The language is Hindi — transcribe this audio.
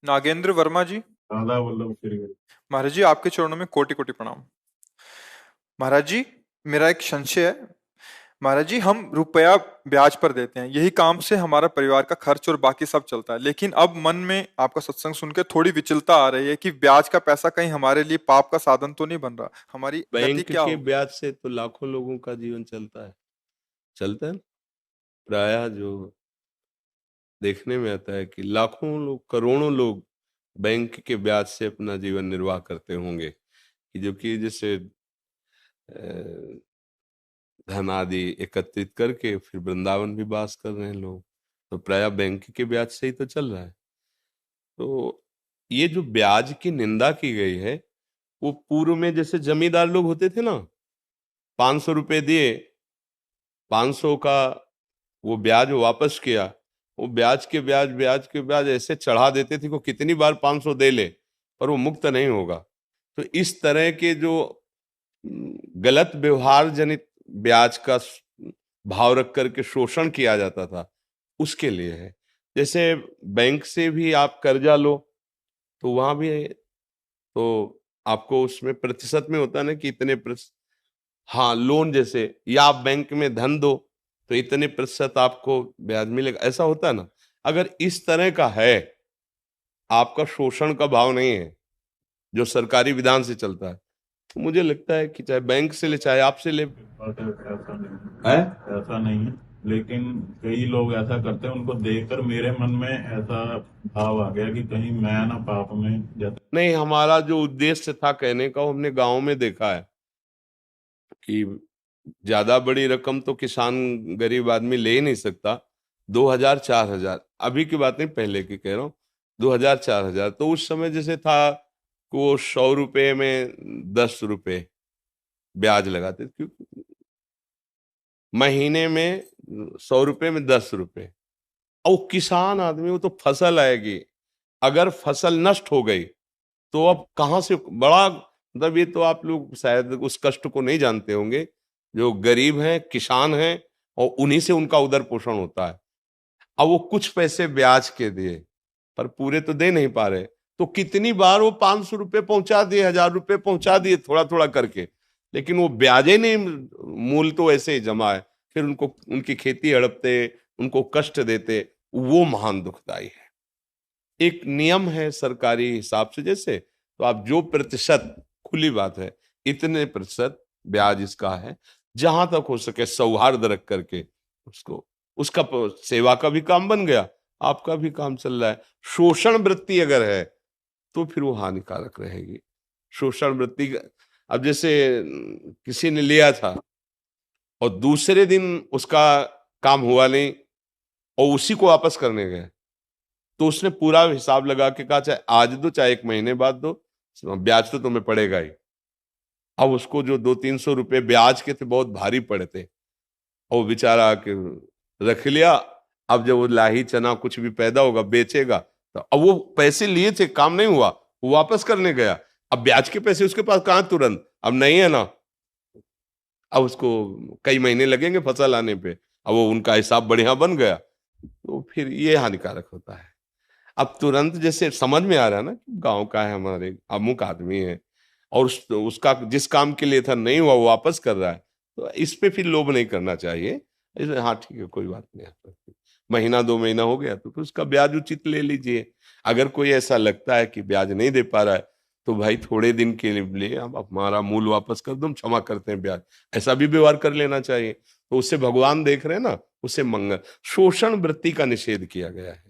नागेंद्र वर्मा जी। राधा वल्लभ श्री। महाराज जी, आपके चरणों में कोटि कोटि प्रणाम। महाराज जी, मेरा एक संशय है। महाराज जी, हम रुपया ब्याज पर देते हैं, यही काम से हमारा परिवार का खर्च और बाकी सब चलता है, लेकिन अब मन में आपका सत्संग सुन के थोड़ी विचलता आ रही है कि ब्याज का पैसा कहीं हमारे लिए पाप का साधन तो नहीं बन रहा। हमारी गति बैंक क्या के होगी? ब्याज से तो लाखों लोगों का जीवन चलता है ना। प्रायः जो देखने में आता है कि लाखों लोग, करोड़ों लोग बैंक के ब्याज से अपना जीवन निर्वाह करते होंगे, कि जो कि जैसे धन आदि एकत्रित करके फिर वृंदावन भी वास कर रहे हैं लोग, तो प्रायः बैंक के ब्याज से ही तो चल रहा है। तो ये जो ब्याज की निंदा की गई है, वो पूर्व में जैसे जमींदार लोग होते थे ना, 500 रुपए दिए, 500 का वो ब्याज वापस किया, वो ब्याज के ब्याज ऐसे चढ़ा देते थे कि कितनी बार 500 दे ले पर वो मुक्त नहीं होगा। तो इस तरह के जो गलत व्यवहार जनित ब्याज का भाव रख करके शोषण किया जाता था, उसके लिए है। जैसे बैंक से भी आप कर्जा लो तो वहां भी तो आपको उसमें प्रतिशत में होता है ना कि इतने प्रतिशत, हाँ लोन जैसे, या आप बैंक में धन दो तो इतने प्रतिशत आपको ब्याज मिलेगा, ऐसा होता है ना। अगर इस तरह का है, आपका शोषण का भाव नहीं है जो सरकारी विधान से चलता है, तो मुझे लगता है कि चाहे बैंक से ले चाहे आपसे ले। ऐसा नहीं है ऐसा नहीं है, लेकिन कई लोग ऐसा करते हैं, उनको देखकर मेरे मन में ऐसा भाव आ गया कि कहीं मैं ना पाप में जैसे। नहीं, हमारा जो उद्देश्य था कहने का, वो हमने गांव में देखा है कि ज्यादा बड़ी रकम तो किसान गरीब आदमी ले ही नहीं सकता। 2000 4000, अभी की बात नहीं, पहले की कह रहा हूँ, 2000 4000, तो उस समय जैसे था कि वो 100 रुपए में 10 रुपए ब्याज लगाते थे, क्योंकि महीने में 100 रुपए में 10 रुपए। और वो किसान आदमी, वो तो फसल आएगी, अगर फसल नष्ट हो गई तो अब कहाँ से बड़ा, मतलब ये तो आप लोग शायद उस कष्ट को नहीं जानते होंगे, जो गरीब हैं, किसान हैं, और उन्हीं से उनका उदर पोषण होता है। अब वो कुछ पैसे ब्याज के दिए पर पूरे तो दे नहीं पा रहे, तो कितनी बार वो 500 रुपये पहुंचा दिए, 1000 रुपये पहुंचा दिए, थोड़ा थोड़ा करके, लेकिन वो ब्याजे नहीं, मूल तो ऐसे ही जमा है। फिर उनको उनकी खेती हड़पते, उनको कष्ट देते, वो महान दुखदाई है। एक नियम है सरकारी हिसाब से, जैसे तो आप जो प्रतिशत, खुली बात है, इतने प्रतिशत ब्याज इसका है, जहां तक हो सके सौहार्द रख करके उसको, उसका सेवा का भी काम बन गया, आपका भी काम चल रहा है। शोषण वृत्ति अगर है तो फिर वो हानिकारक रहेगी। शोषण वृत्ति अब जैसे किसी ने लिया था और दूसरे दिन उसका काम हुआ नहीं और उसी को वापस करने गए, तो उसने पूरा हिसाब लगा के कहा चाहे आज दो चाहे 1 महीने बाद दो, ब्याज तो तुम्हें पड़ेगा ही। अब उसको जो 200-300 रुपए ब्याज के थे बहुत भारी पड़े थे, और वो बेचारा के रख लिया। अब जब वो लाही चना कुछ भी पैदा होगा बेचेगा, तो अब वो पैसे लिए थे, काम नहीं हुआ, वो वापस करने गया, अब ब्याज के पैसे उसके पास कहाँ तुरंत, अब नहीं है ना, अब उसको कई महीने लगेंगे फसल आने पे, अब वो उनका हिसाब बढ़िया बन गया, तो फिर ये हानिकारक होता है। अब तुरंत जैसे समझ में आ रहा है ना, गांव का है, हमारे अमुक आदमी है, और उसका जिस काम के लिए था नहीं हुआ, वो वापस कर रहा है, तो इस पे फिर लोभ नहीं करना चाहिए। हाँ ठीक है, कोई बात नहीं, महीना 2 महीना हो गया तो फिर उसका ब्याज उचित ले लीजिए। अगर कोई ऐसा लगता है कि ब्याज नहीं दे पा रहा है, तो भाई थोड़े दिन के लिए हम हमारा मूल वापस कर दो, हम क्षमा करते हैं ब्याज, ऐसा भी व्यवहार कर लेना चाहिए। तो उससे भगवान देख रहे हैं ना, उससे मंगल, शोषण वृत्ति का निषेध किया गया है।